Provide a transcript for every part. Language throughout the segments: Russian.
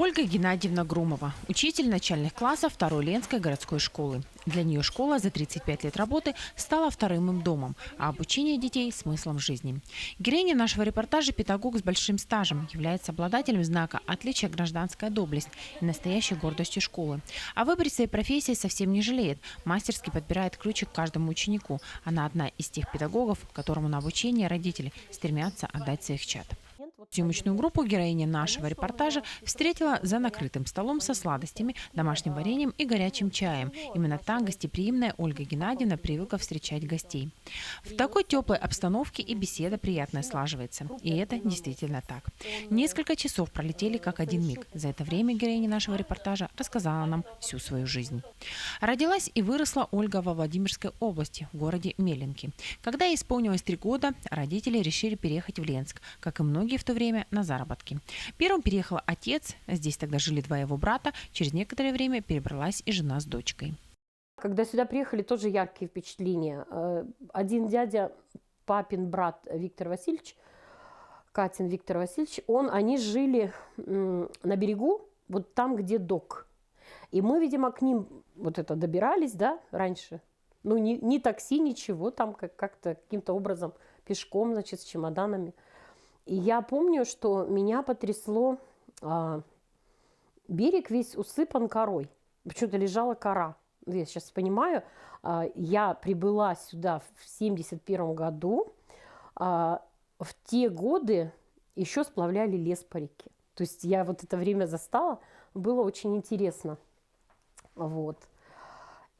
Ольга Геннадьевна Грумова, учитель начальных классов 2-й Ленской городской школы. Для нее школа за 35 лет работы стала вторым им домом, а обучение детей – смыслом жизни. Героиня нашего репортажа – педагог с большим стажем, является обладателем знака «Отличие гражданская доблесть» и настоящей гордостью школы. О выборе своей профессии совсем не жалеет, мастерски подбирает ключик к каждому ученику. Она одна из тех педагогов, которому на обучение родители стремятся отдать своих чад. Съемочную группу героиня нашего репортажа встретила за накрытым столом со сладостями, домашним вареньем и горячим чаем. Именно так гостеприимная Ольга Геннадьевна привыкла встречать гостей. В такой теплой обстановке и беседа приятная слаживается. И это действительно так. Несколько часов пролетели как один миг. За это время героиня нашего репортажа рассказала нам всю свою жизнь. Родилась и выросла Ольга во Владимирской области, в городе Меленки. Когда ей исполнилось 3 года, родители решили переехать в Ленск, как и многие в то время, на заработки. Первым переехал отец, здесь тогда жили 2 его брата, через некоторое время перебралась и жена с дочкой. Когда сюда приехали, тоже яркие впечатления. Один дядя, папин брат Виктор Васильевич, Катин Виктор Васильевич, они жили на берегу, вот там, где док. И мы, видимо, к ним вот это добирались, да, раньше. Ну, ни такси, ничего, там как-то каким-то образом пешком, значит, с чемоданами. И я помню, что меня потрясло, берег весь усыпан корой. Почему-то лежала кора. Я сейчас понимаю, я прибыла сюда в 1971 году. В те годы еще сплавляли лес по реке. То есть я вот это время застала, было очень интересно. Вот.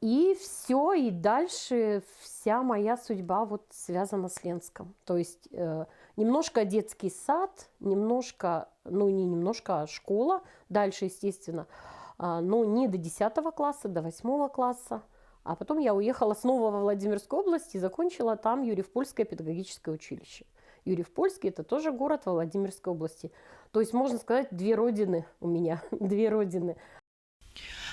И все, и дальше вся моя судьба вот связана с Ленском. То есть немножко детский сад, немножко, ну не немножко, а школа, дальше, естественно, но не до 10 класса, до 8 класса. А потом я уехала снова во Владимирскую область и закончила там Юрьев-Польское педагогическое училище. Юрьев-Польский – это тоже город во Владимирской области. То есть, можно сказать, 2 родины у меня, 2 родины.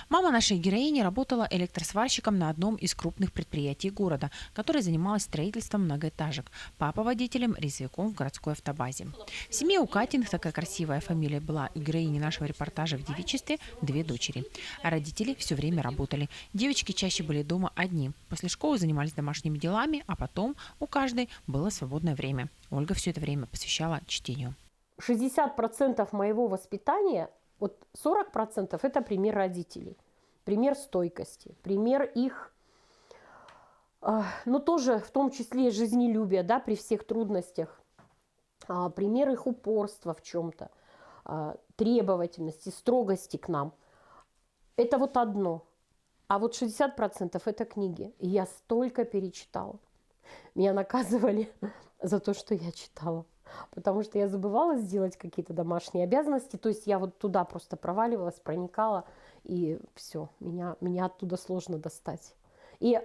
Мама нашей героини работала электросварщиком на одном из крупных предприятий города, которое занималось строительством многоэтажек. Папа водителем, резвиком в городской автобазе. В семье у Катиных, такая красивая фамилия была у героини нашего репортажа в девичестве, 2 дочери. А родители все время работали. Девочки чаще были дома одни. После школы занимались домашними делами, а потом у каждой было свободное время. Ольга все это время посвящала чтению. 60% моего воспитания, вот 40% это пример родителей, пример стойкости, пример их, ну тоже в том числе жизнелюбия, да, при всех трудностях, пример их упорства в чем-то, требовательности, строгости к нам. Это вот одно. А вот 60% это книги. И я столько перечитала. Меня наказывали за то, что я читала. Потому что я забывала сделать какие-то домашние обязанности. То есть я вот туда просто проваливалась, проникала, и все, меня оттуда сложно достать. И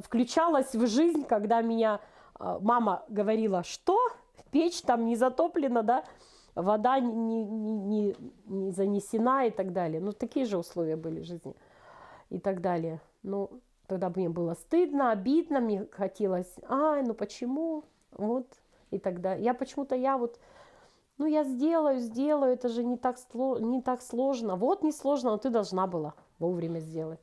включалась в жизнь, когда меня мама говорила, что печь там не затоплена, да, вода не занесена и так далее. Ну, такие же условия были в жизни и так далее. Ну, тогда мне было стыдно, обидно, мне хотелось, ну почему, вот. И тогда я почему-то, ну я сделаю, это же не так сложно. Вот не сложно, но ты должна была вовремя сделать.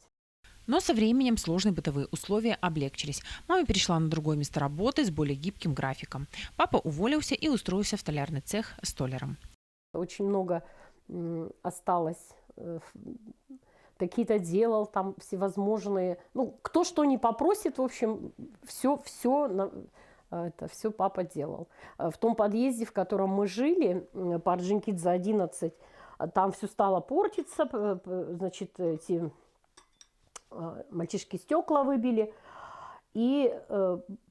Но со временем сложные бытовые условия облегчились. Мама перешла на другое место работы с более гибким графиком. Папа уволился и устроился в столярный цех столяром. Очень много осталось, какие-то делал там всевозможные, ну кто что не попросит, в общем, это все папа делал. В том подъезде, в котором мы жили, по Орджоникидзе 11, там все стало портиться, значит, эти мальчишки стекла выбили, и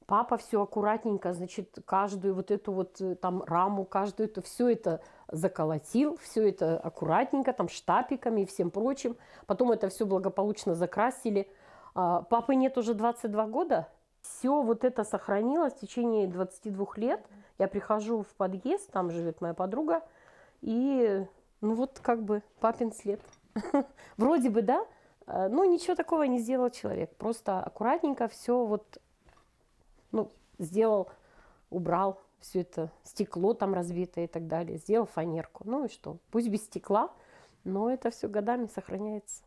папа все аккуратненько, значит, каждую вот эту вот там раму, каждую это, все это заколотил, все это аккуратненько, там штапиками и всем прочим. Потом это все благополучно закрасили. Папы нет уже 22 года. Все вот это сохранилось в течение 22 лет. Я прихожу в подъезд, там живет моя подруга, и ну вот как бы папин след. Вроде бы, да, но ничего такого не сделал человек. Просто аккуратненько все вот, ну, сделал, убрал все это стекло там разбитое и так далее. Сделал фанерку. Ну и что? Пусть без стекла, Но это все годами сохраняется.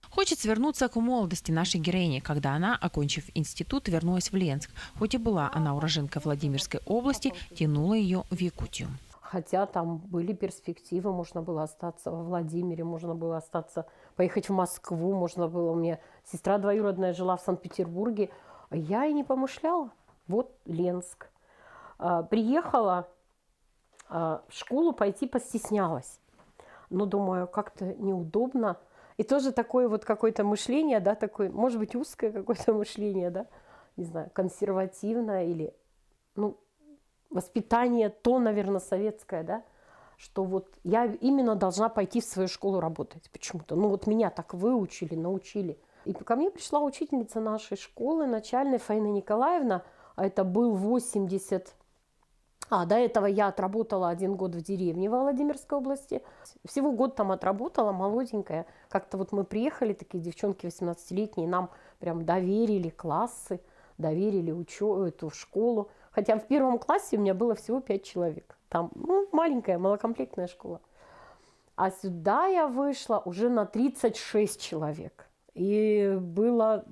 Хочется вернуться к молодости нашей героини, когда она, окончив институт, вернулась в Ленск. Хоть и была она уроженкой Владимирской области, тянула ее в Якутию. Хотя там были перспективы, можно было остаться во Владимире, можно было остаться, поехать в Москву, можно было. У меня сестра двоюродная жила в Санкт-Петербурге, а я и не помышляла. Вот Ленск. Приехала в школу, пойти постеснялась. Но думаю, как-то неудобно. И тоже такое вот какое-то мышление, да, такое, может быть, узкое какое-то мышление, да, не знаю, консервативное или, ну, воспитание то, наверное, советское, да, что вот я именно должна пойти в свою школу работать почему-то. Ну вот меня так выучили, научили. И ко мне пришла учительница нашей школы, начальная Фаина Николаевна, а это был 80... до этого я отработала 1 год в деревне во Владимирской области. Всего год там отработала, молоденькая. Как-то вот мы приехали, такие девчонки 18-летние, нам прям доверили классы, доверили эту школу. Хотя в 1 классе у меня было всего 5 человек. Там маленькая, малокомплектная школа. А сюда я вышла уже на 36 человек. И было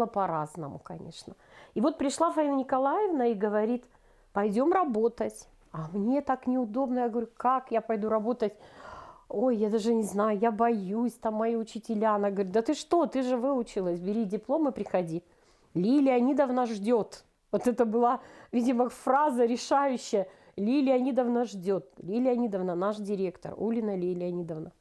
по-разному, конечно. И вот пришла Фаина Николаевна и говорит: пойдем работать. А мне так неудобно. Я говорю: как я пойду работать? Ой, я даже не знаю, я боюсь, там мои учителя. Она говорит: да ты что, ты же выучилась, бери диплом и приходи. Лилия Леонидовна ждет. Вот это была, видимо, фраза решающая. Лилия Леонидовна ждет. Лилия Леонидовна, наш директор, Улина Лилия Леонидовна.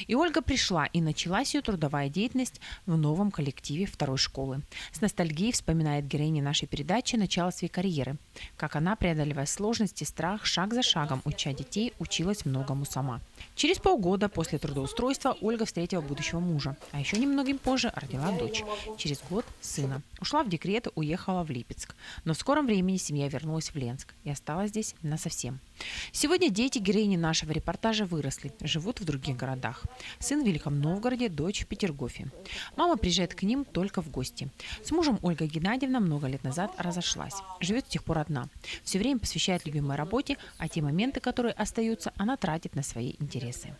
И Ольга пришла, и началась ее трудовая деятельность в новом коллективе 2-й школы. С ностальгией вспоминает героиня нашей передачи начало своей карьеры. Как она, преодолевая сложности, страх, шаг за шагом, уча детей, училась многому сама. Через полгода после трудоустройства Ольга встретила будущего мужа, а еще немногим позже родила дочь. Через год – сына. Ушла в декрет, уехала в Липецк. Но в скором времени семья вернулась в Ленск и осталась здесь насовсем. Сегодня дети героини нашего репортажа выросли, живут в других городах. Сын в Великом Новгороде, дочь в Петергофе. Мама приезжает к ним только в гости. С мужем Ольга Геннадьевна много лет назад разошлась. Живет с тех пор одна. Все время посвящает любимой работе, а те моменты, которые остаются, она тратит на свои интересы.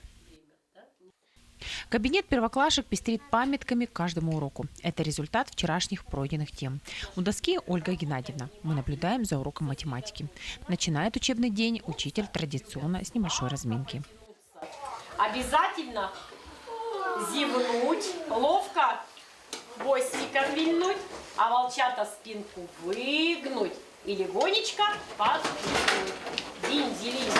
Кабинет первоклашек пестрит памятками к каждому уроку. Это результат вчерашних пройденных тем. У доски Ольга Геннадьевна. Мы наблюдаем за уроком математики. Начинает учебный день учитель традиционно с небольшой разминки. Обязательно зевнуть, ловко хвостиком вильнуть, а волчата спинку выгнуть и легонечко подвинуть. Динь-делинь,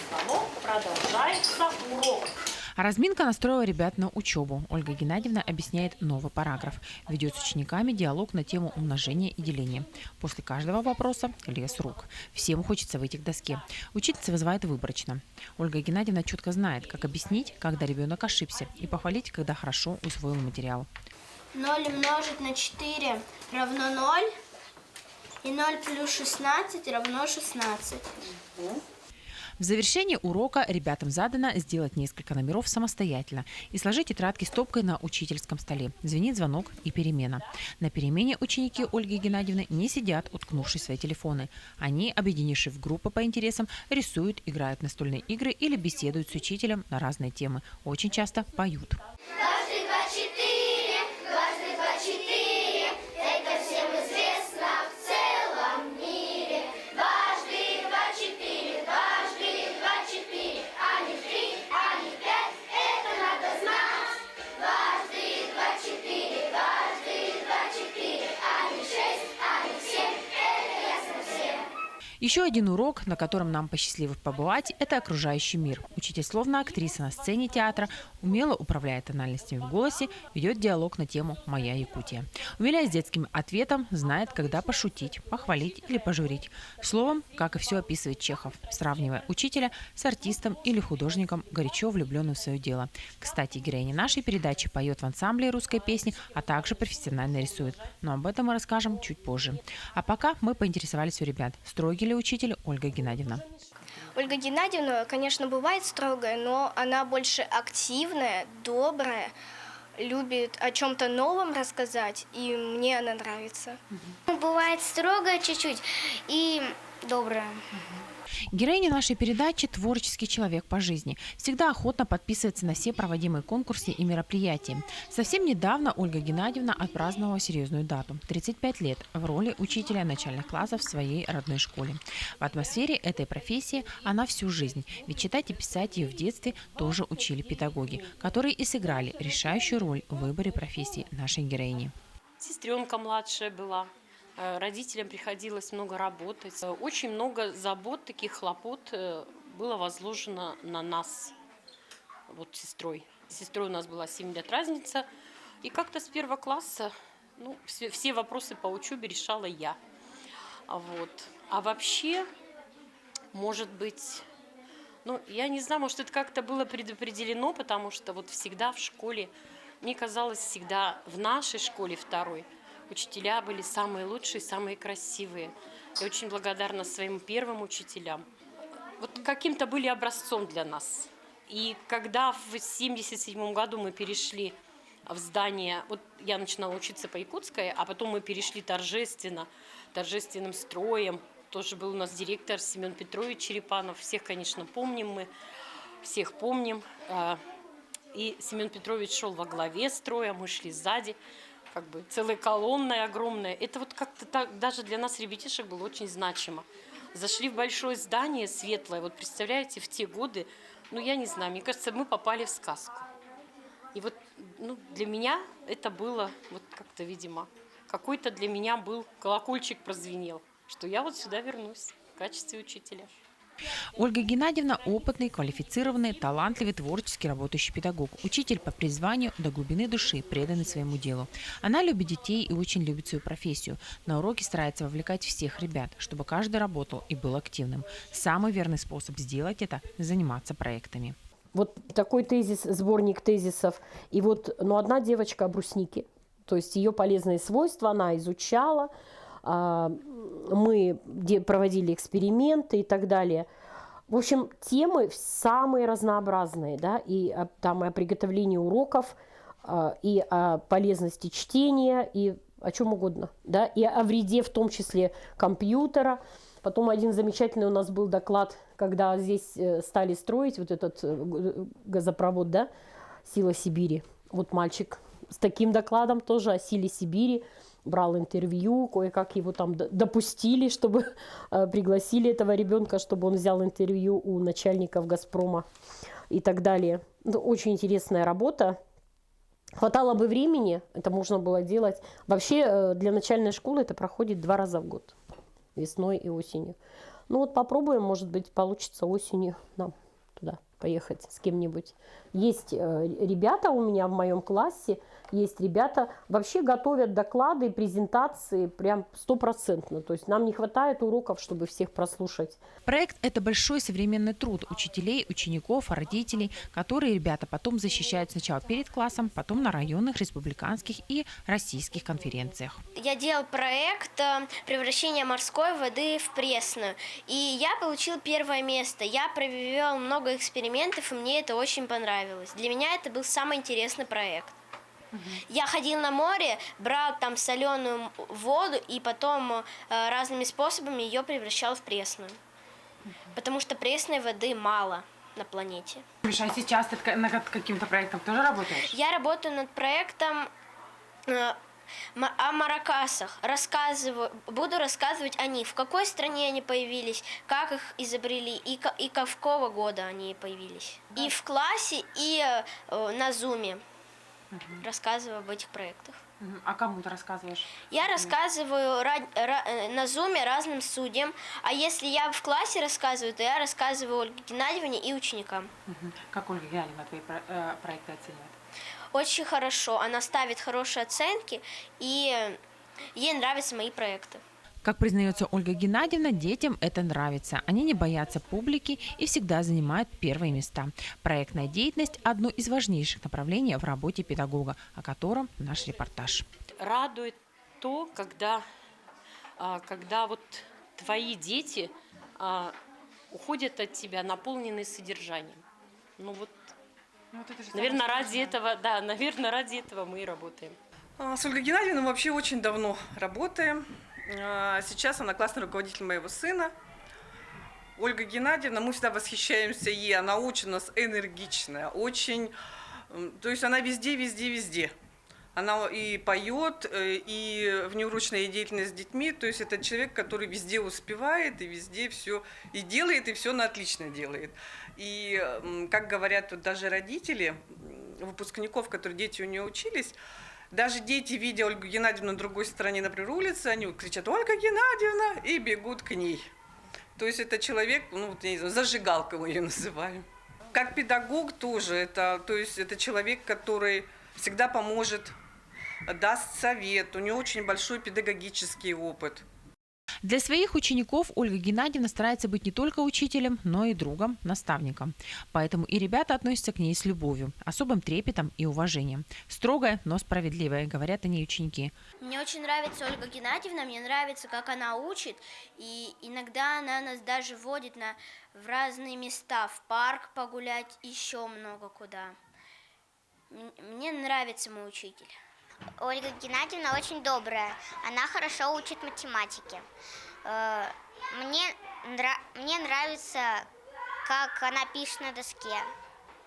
звонок, продолжается урок. А разминка настроила ребят на учебу. Ольга Геннадьевна объясняет новый параграф. Ведет с учениками диалог на тему умножения и деления. После каждого вопроса лес рук. Всем хочется выйти к доске. Учительница вызывает выборочно. Ольга Геннадьевна четко знает, как объяснить, когда ребенок ошибся, и похвалить, когда хорошо усвоил материал. 0 умножить на 4 равно 0. И 0 плюс 16 равно 16. В завершении урока ребятам задано сделать несколько номеров самостоятельно и сложить тетрадки стопкой на учительском столе. Звенит звонок и перемена. На перемене ученики Ольги Геннадьевны не сидят, уткнувшись в свои телефоны. Они, объединившись в группы по интересам, рисуют, играют в настольные игры или беседуют с учителем на разные темы. Очень часто поют. Дважды два четыре, дважды два четыре. Это всем известно в целом мире. Дважды два четыре, дважды два четыре. А не 3, а не 5, это надо знать. Дважды два четыре, дважды два четыре. А не 6, а не 7, это ясно всем. Еще один урок, на котором нам посчастливилось побывать, это окружающий мир. Учитель, словно актриса на сцене театра, умело управляет тональностями в голосе, ведет диалог на тему «Моя Якутия». Умиляясь детским ответом, знает, когда пошутить, похвалить или пожурить. Словом, как и все описывает Чехов, сравнивая учителя с артистом или художником, горячо влюбленным в свое дело. Кстати, героиня нашей передачи поет в ансамбле русской песни, а также профессионально рисует. Но об этом мы расскажем чуть позже. А пока мы поинтересовались у ребят, строгий ли учитель Ольга Геннадьевна. Ольга Геннадьевна, конечно, бывает строгая, но она больше активная, добрая, любит о чем-то новом рассказать, и мне она нравится. Бывает строгая чуть-чуть и добрая. Героиня нашей передачи – творческий человек по жизни. Всегда охотно подписывается на все проводимые конкурсы и мероприятия. Совсем недавно Ольга Геннадьевна отпраздновала серьезную дату – 35 лет в роли учителя начальных классов в своей родной школе. В атмосфере этой профессии она всю жизнь, ведь читать и писать ее в детстве тоже учили педагоги, которые и сыграли решающую роль в выборе профессии нашей героини. Сестренка младшая была. Родителям приходилось много работать. Очень много забот, таких хлопот было возложено на нас, вот сестрой. С сестрой у нас была 7 лет разница. И как-то с 1 класса все вопросы по учебе решала я. Вот. А вообще, может быть, я не знаю, может, это как-то было предопределено, потому что вот всегда в школе, мне казалось, всегда в нашей школе второй, учителя были самые лучшие, самые красивые. Я очень благодарна своим первым учителям. Вот каким-то были образцом для нас. И когда в 1977 году мы перешли в здание, вот я начинала учиться по Якутской, а потом мы перешли торжественным строем. Тоже был у нас директор Семен Петрович Черепанов. Всех, конечно, помним мы, всех помним. И Семен Петрович шел во главе строя, мы шли сзади. Как бы целой колонной огромной. Это вот как-то так, даже для нас, ребятишек, было очень значимо. Зашли в большое здание светлое. Вот представляете, в те годы, я не знаю, мне кажется, мы попали в сказку. И вот для меня это было вот как-то, видимо, какой-то для меня был колокольчик прозвенел, что я вот сюда вернусь в качестве учителя. Ольга Геннадьевна – опытный, квалифицированный, талантливый, творчески работающий педагог, учитель по призванию, до глубины души, преданный своему делу. Она любит детей и очень любит свою профессию. На уроки старается вовлекать всех ребят, чтобы каждый работал и был активным. Самый верный способ сделать это – заниматься проектами. Вот такой тезис, сборник тезисов. И вот, одна девочка о бруснике. То есть ее полезные свойства она изучала. Мы проводили эксперименты и так далее. В общем, темы самые разнообразные, да, и там и о приготовлении уроков, и о полезности чтения, и о чем угодно, да, и о вреде, в том числе компьютера. Потом один замечательный у нас был доклад, когда здесь стали строить вот этот газопровод, да, «Сила Сибири». Вот мальчик с таким докладом тоже о силе Сибири. Брал интервью, кое-как его там допустили, чтобы пригласили этого ребенка, чтобы он взял интервью у начальников «Газпрома» и так далее. Очень интересная работа. Хватало бы времени, это можно было делать. Вообще для начальной школы это проходит 2 раза в год, весной и осенью. Попробуем, может быть, получится осенью нам туда поехать с кем-нибудь. Есть ребята у меня в моем классе, есть ребята, вообще готовят доклады, презентации прям 100%. То есть нам не хватает уроков, чтобы всех прослушать. Проект – это большой современный труд учителей, учеников, родителей, которые ребята потом защищают сначала перед классом, потом на районных, республиканских и российских конференциях. Я делал проект превращения морской воды в пресную, и я получил 1 место. Я провел много экспериментов, и мне это очень понравилось. Для меня это был самый интересный проект. Я ходил на море, брал там соленую воду и потом разными способами ее превращал в пресную. Потому что пресной воды мало на планете. А сейчас ты над каким-то проектом тоже работаешь? Я работаю над проектом о маракасах. Буду рассказывать о них, в какой стране они появились, как их изобрели и какого года они появились. Да. И в классе, и на зуме. Рассказываю об этих проектах. А кому ты рассказываешь? Я рассказываю на зуме разным судьям, а если я в классе рассказываю, то я рассказываю Ольге Геннадьевне и ученикам. Как Ольга Геннадьевна твои проекты оценивает? Очень хорошо. Она ставит хорошие оценки, и ей нравятся мои проекты. Как признается Ольга Геннадьевна, детям это нравится. Они не боятся публики и всегда занимают первые места. Проектная деятельность – одно из важнейших направлений в работе педагога, о котором наш репортаж. Радует то, когда вот твои дети уходят от тебя, наполненные содержанием. Наверное, ради этого мы и работаем. С Ольгой Геннадьевной мы вообще очень давно работаем. Сейчас она классный руководитель моего сына. Ольга Геннадьевна, мы всегда восхищаемся ей, она очень у нас энергичная, очень, то есть она везде, везде, везде. Она и поет, и внеурочная деятельность с детьми, то есть это человек, который везде успевает, и везде все и делает, и все на отлично делает. И, как говорят вот даже родители выпускников, которые дети у нее учились, даже дети, видя Ольгу Геннадьевну на другой стороне, например, улицы, они кричат «Ольга Геннадьевна!» и бегут к ней. То есть это человек, ну, вот, я не знаю, зажигалка мы ее называем. Как педагог тоже, то есть это человек, который всегда поможет, даст совет, у нее очень большой педагогический опыт. Для своих учеников Ольга Геннадьевна старается быть не только учителем, но и другом, наставником. Поэтому и ребята относятся к ней с любовью, особым трепетом и уважением. Строгая, но справедливая, говорят о ней ученики. Мне очень нравится Ольга Геннадьевна, мне нравится, как она учит, и иногда она нас даже водит в разные места, в парк погулять, еще много куда. Мне нравится мой учитель. Ольга Геннадьевна очень добрая, она хорошо учит математике. Мне нравится, как она пишет на доске.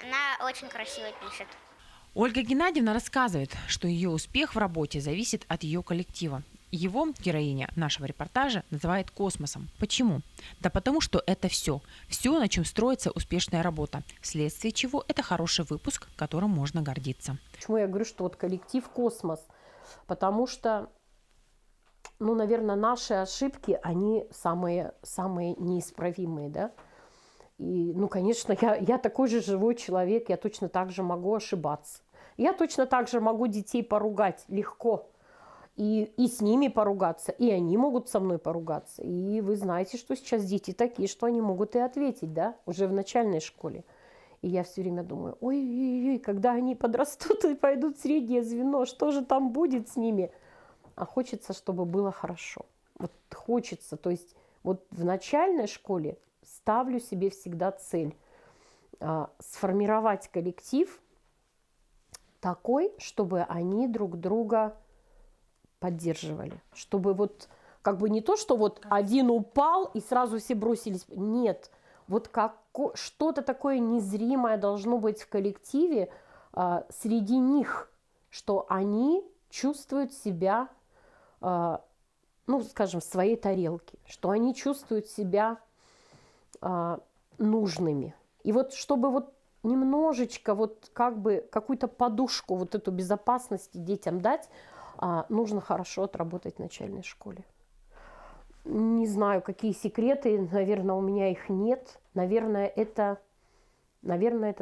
Она очень красиво пишет. Ольга Геннадьевна рассказывает, что ее успех в работе зависит от ее коллектива. Его героиня нашего репортажа называет космосом. Почему? Да потому что это все. Все, на чем строится успешная работа. Вследствие чего это хороший выпуск, которым можно гордиться. Почему я говорю, что вот коллектив космос? Потому что, ну, наверное, наши ошибки, они самые неисправимые, да? И, ну, конечно, я такой же живой человек, я точно так же могу ошибаться. Я точно так же могу детей поругать легко. И с ними поругаться, и они могут со мной поругаться. И вы знаете, что сейчас дети такие, что они могут и ответить, да, уже в начальной школе. И я все время думаю, ой-ой-ой, когда они подрастут и пойдут в среднее звено, что же там будет с ними? А хочется, чтобы было хорошо. Вот хочется, то есть вот в начальной школе ставлю себе всегда цель сформировать коллектив такой, чтобы они друг друга поддерживали. Чтобы вот как бы не то, что вот один упал и сразу все бросились. Нет, вот что-то такое незримое должно быть в коллективе среди них, что они чувствуют себя, ну, скажем, в своей тарелке, что они чувствуют себя нужными. И вот чтобы вот немножечко вот как бы какую-то подушку, вот эту безопасности детям дать, нужно хорошо отработать в начальной школе. Не знаю, какие секреты, наверное, у меня их нет. Наверное, это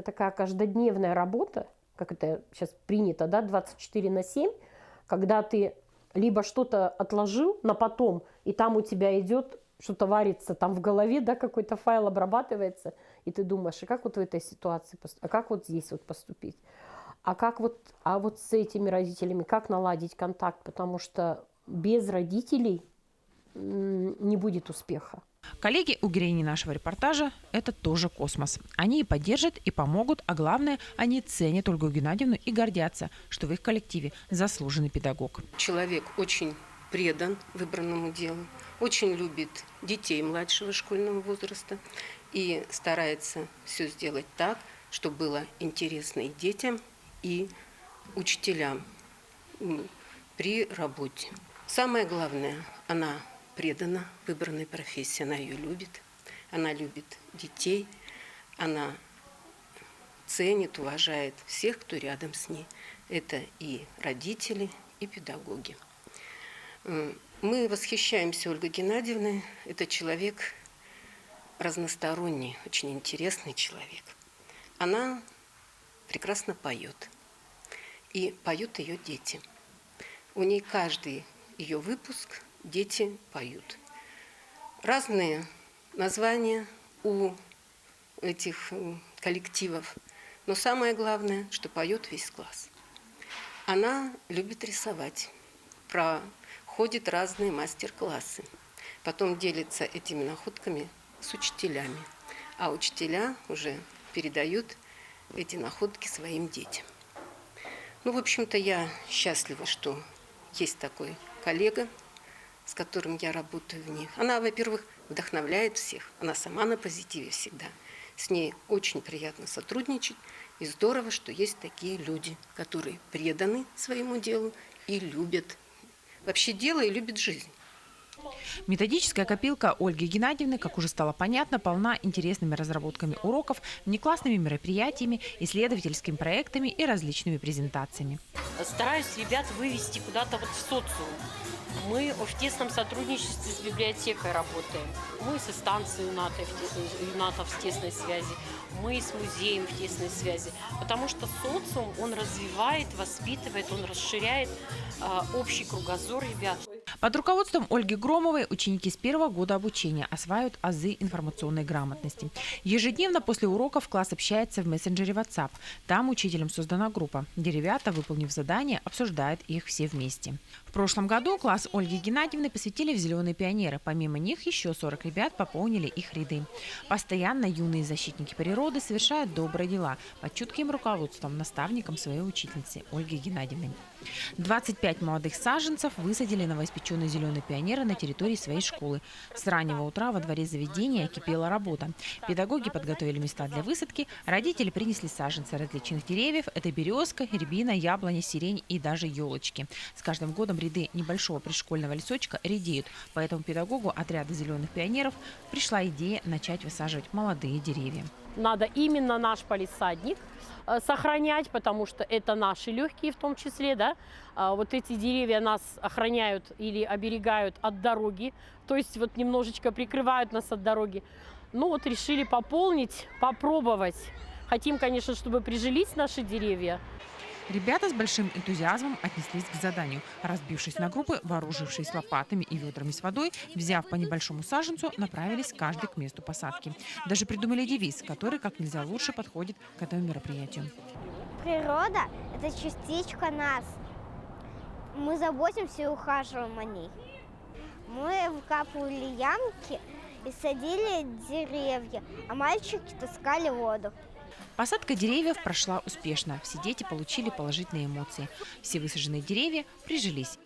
такая каждодневная работа, как это сейчас принято, да, 24/7, когда ты либо что-то отложил на потом, и там у тебя идет, что-то варится там в голове, да, какой-то файл обрабатывается, и ты думаешь, а как вот в этой ситуации, а как вот здесь вот поступить? А вот с этими родителями, как наладить контакт, потому что без родителей не будет успеха. Коллеги у героини нашего репортажа – это тоже космос. Они и поддержат, и помогут, а главное, они ценят Ольгу Геннадьевну и гордятся, что в их коллективе заслуженный педагог. Человек очень предан выбранному делу, очень любит детей младшего школьного возраста и старается все сделать так, чтобы было интересно и детям, и учителям при работе. Самое главное, она предана выбранной профессии, она ее любит, она любит детей, она ценит, уважает всех, кто рядом с ней. Это и родители, и педагоги. Мы восхищаемся Ольгой Геннадьевной. Это человек разносторонний, очень интересный человек. Она прекрасно поет. И поют ее дети. У ней каждый ее выпуск дети поют. Разные названия у этих коллективов. Но самое главное, что поет весь класс. Она любит рисовать. Проходит разные мастер-классы. Потом делится этими находками с учителями. А учителя уже передают эти находки своим детям. Ну, в общем-то, я счастлива, что есть такой коллега, с которым я работаю в них. Она, во-первых, вдохновляет всех. Она сама на позитиве всегда. С ней очень приятно сотрудничать. И здорово, что есть такие люди, которые преданы своему делу и любят вообще дело и любят жизнь. Методическая копилка Ольги Геннадьевны, как уже стало понятно, полна интересными разработками уроков, внеклассными мероприятиями, исследовательскими проектами и различными презентациями. Стараюсь ребят вывести куда-то вот в социум. Мы в тесном сотрудничестве с библиотекой работаем. Мы со станцией ЮНАТов в тесной связи. Мы с музеем в тесной связи. Потому что социум, он развивает, воспитывает, он расширяет общий кругозор ребят. Под руководством Ольги Громовой ученики с первого года обучения осваивают азы информационной грамотности. Ежедневно после уроков класс общается в мессенджере WhatsApp. Там учителем создана группа, где ребята, выполнив задания, обсуждают их все вместе. В прошлом году класс Ольги Геннадьевны посвятили в «Зеленые пионеры». Помимо них еще 40 ребят пополнили их ряды. Постоянно юные защитники природы совершают добрые дела под чутким руководством наставником своей учительницы Ольги Геннадьевны. 25 молодых саженцев высадили новоиспеченные «Зеленые пионеры» на территории своей школы. С раннего утра во дворе заведения кипела работа. Педагоги подготовили места для высадки, родители принесли саженцы различных деревьев. Это березка, рябина, яблоня, сирень и даже елочки. С каждым годом ряды небольшого пришкольного лесочка редеют, поэтому педагогу отряда «Зеленых пионеров» пришла идея начать высаживать молодые деревья. Надо именно наш палисадник сохранять, потому что это наши легкие в том числе, да. Вот эти деревья нас охраняют или оберегают от дороги, то есть вот немножечко прикрывают нас от дороги. Ну вот решили пополнить, попробовать. Хотим, конечно, чтобы прижились наши деревья. Ребята с большим энтузиазмом отнеслись к заданию. Разбившись на группы, вооружившись лопатами и ведрами с водой, взяв по небольшому саженцу, направились каждый к месту посадки. Даже придумали девиз, который как нельзя лучше подходит к этому мероприятию. Природа – это частичка нас. Мы заботимся и ухаживаем о ней. Мы выкапывали ямки и садили деревья, а мальчики таскали воду. Посадка деревьев прошла успешно. Все дети получили положительные эмоции. Все высаженные деревья прижились.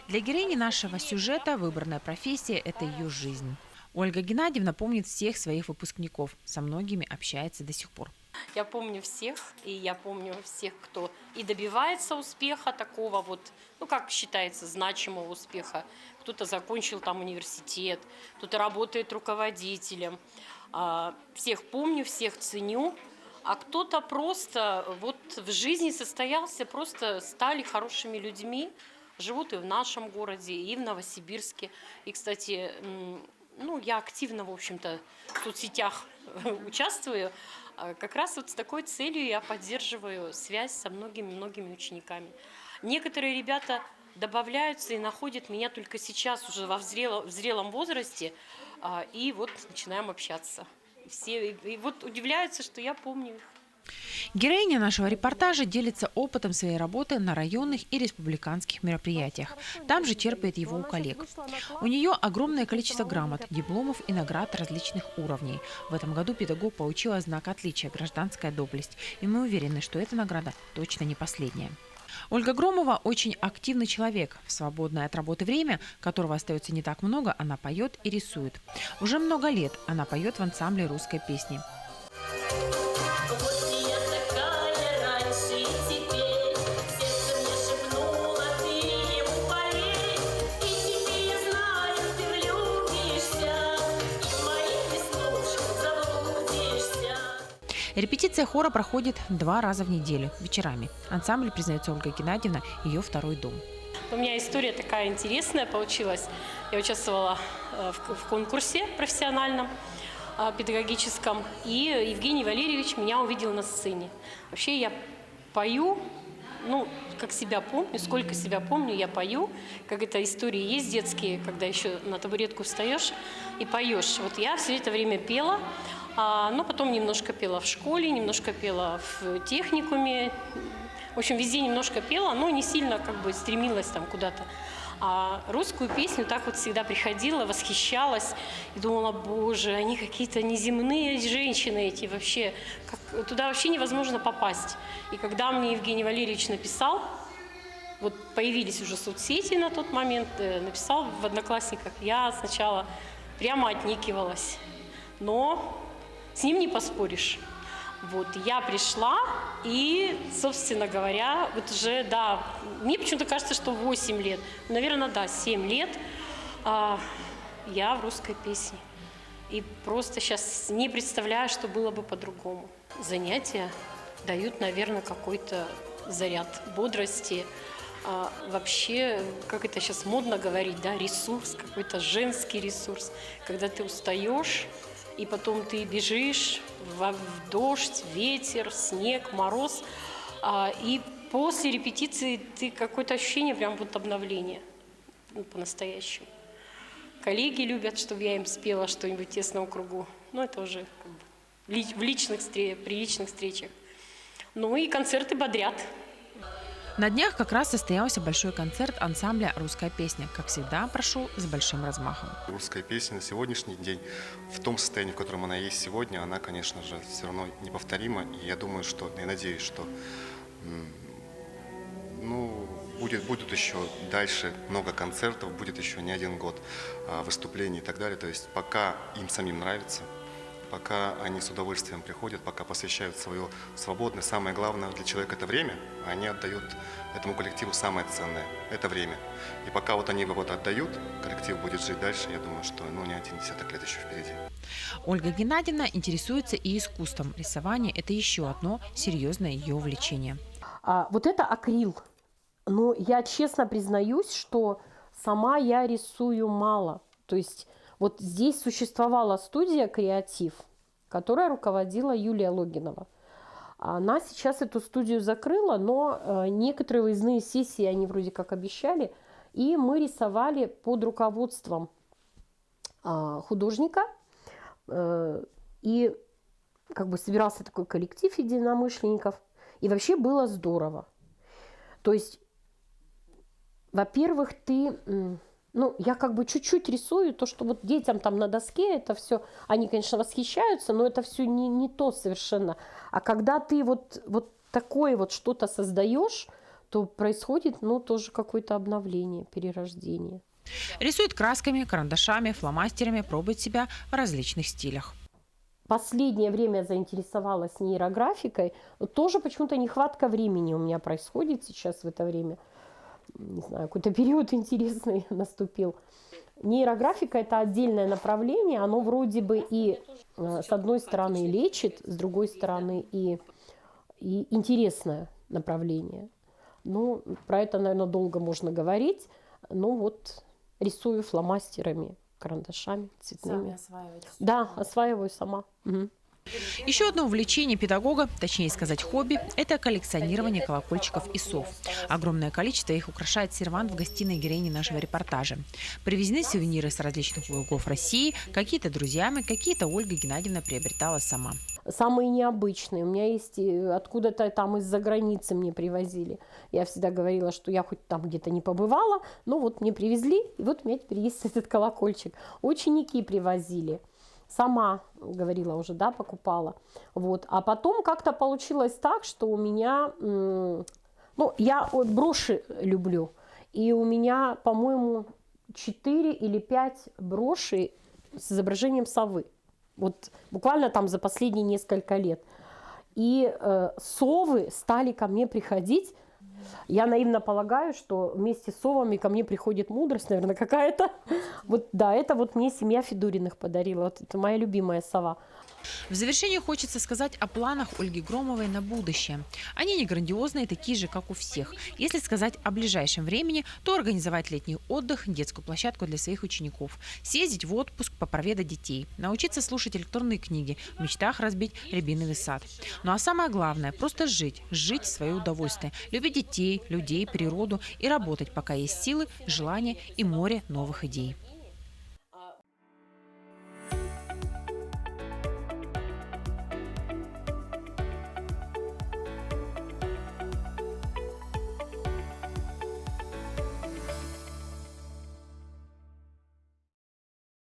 Для героини нашего сюжета выбранная профессия – это ее жизнь. Ольга Геннадьевна помнит всех своих выпускников. Со многими общается до сих пор. Я помню всех, и я помню всех, кто и добивается успеха такого вот, ну как считается, значимого успеха. Кто-то закончил там университет, кто-то работает руководителем. Всех помню, всех ценю. А кто-то просто вот в жизни состоялся, просто стали хорошими людьми, живут и в нашем городе, и в Новосибирске. И, кстати, ну, я активно, в общем-то, в соцсетях участвую. Как раз вот с такой целью я поддерживаю связь со многими-многими учениками. Некоторые ребята добавляются и находят меня только сейчас, уже в зрелом возрасте, и вот начинаем общаться. Все и вот удивляются, что я помню их. Героиня нашего репортажа делится опытом своей работы на районных и республиканских мероприятиях. Там же черпает его у коллег. У нее огромное количество грамот, дипломов и наград различных уровней. В этом году педагог получила знак отличия «Гражданская доблесть». И мы уверены, что эта награда точно не последняя. Ольга Громова очень активный человек. В свободное от работы время, которого остается не так много, она поет и рисует. Уже много лет она поет в ансамбле русской песни. Репетиция хора проходит 2 раза в неделю, вечерами. Ансамбль, признается Ольга Геннадьевна, ее второй дом. У меня история такая интересная получилась. Я участвовала в конкурсе профессиональном, педагогическом, и Евгений Валерьевич меня увидел на сцене. Вообще я пою, ну, как себя помню, сколько себя помню, я пою. Как это истории есть детские, когда еще на табуретку встаешь и поешь. Вот я все это время пела. Но потом немножко пела в школе, немножко пела в техникуме. В общем, везде немножко пела, но не сильно как бы стремилась там куда-то. А русскую песню так вот всегда приходила, восхищалась и думала, боже, они какие-то неземные женщины эти вообще. Туда вообще невозможно попасть. И когда мне Евгений Валерьевич написал, вот появились уже соцсети на тот момент, написал в Одноклассниках, я сначала прямо отнекивалась. Но с ним не поспоришь. Вот, я пришла и, собственно говоря, вот уже, да, мне почему-то кажется, что 8 лет, наверное, да, 7 лет я в русской песне. И просто сейчас не представляю, что было бы по-другому. Занятия дают, наверное, какой-то заряд бодрости. Вообще, как это сейчас модно говорить, да, ресурс, какой-то женский ресурс. Когда ты устаешь, и потом ты бежишь в дождь, ветер, снег, мороз. И после репетиции ты какое-то ощущение прям вот обновления. Ну, по-настоящему. Коллеги любят, чтобы я им спела что-нибудь в тесном кругу. Ну, это уже как бы при личных встречах. Ну и концерты бодрят. На днях как раз состоялся большой концерт ансамбля «Русская песня». Как всегда, прошел с большим размахом. Русская песня на сегодняшний день, в том состоянии, в котором она есть сегодня, она, конечно же, все равно неповторима. И я думаю, что, я надеюсь, что будут еще дальше много концертов, будет еще не один год выступлений и так далее. То есть пока им самим нравится, пока они с удовольствием приходят, пока посвящают свое свободное, самое главное для человека – это время, они отдают этому коллективу самое ценное – это время. И пока вот они его вот отдают, коллектив будет жить дальше, я думаю, что не один десяток лет еще впереди. Ольга Геннадьевна интересуется и искусством. Рисование – это еще одно серьезное ее увлечение. Вот это акрил. Но я честно признаюсь, что сама я рисую мало. То есть вот здесь существовала студия «Креатив», которая руководила Юлия Логинова. Она сейчас эту студию закрыла, но некоторые выездные сессии они вроде как обещали. И мы рисовали под руководством художника. И как бы собирался такой коллектив единомышленников. И вообще было здорово. То есть, во-первых, я как бы чуть-чуть рисую, то, что вот детям там на доске это все, они, конечно, восхищаются, но это все не то совершенно. А когда ты вот такое вот что-то создаешь, то происходит, тоже какое-то обновление, перерождение. Рисует красками, карандашами, фломастерами, пробует себя в различных стилях. Последнее время заинтересовалась нейрографикой. Тоже почему-то нехватка времени у меня происходит сейчас в это время. Не знаю, какой-то период интересный наступил. Нейрографика – это отдельное направление. Оно вроде бы и с одной стороны лечит, с другой стороны и интересное направление. Про это, наверное, долго можно говорить. Рисую фломастерами, карандашами цветными. Сами осваиваете? Да, осваиваю сама. Угу. Еще одно увлечение педагога, точнее сказать хобби, это коллекционирование колокольчиков и сов. Огромное количество их украшает сервант в гостиной героини нашего репортажа. Привезены сувениры с различных уголков России, какие-то друзьями, какие-то Ольга Геннадьевна приобретала сама. Самые необычные. У меня есть откуда-то там из-за границы мне привозили. Я всегда говорила, что я хоть там где-то не побывала, но вот мне привезли, и вот у меня теперь есть этот колокольчик. Ученики привозили. Сама, говорила уже, да, покупала. Вот. А потом как-то получилось так, что у меня... я броши люблю. И у меня, по-моему, 4 или 5 брошей с изображением совы. Вот буквально там за последние несколько лет. И совы стали ко мне приходить. Я наивно полагаю, что вместе с совами ко мне приходит мудрость, наверное, какая-то. Вот, да, это вот мне семья Федориных подарила. Вот это моя любимая сова. В завершение хочется сказать о планах Ольги Громовой на будущее. Они не грандиозные, такие же, как у всех. Если сказать о ближайшем времени, то организовать летний отдых, детскую площадку для своих учеников, съездить в отпуск, попроведать детей, научиться слушать электронные книги, в мечтах разбить рябиновый сад. Ну а самое главное – просто жить в свое удовольствие, любить детей, людей, природу и работать, пока есть силы, желание и море новых идей.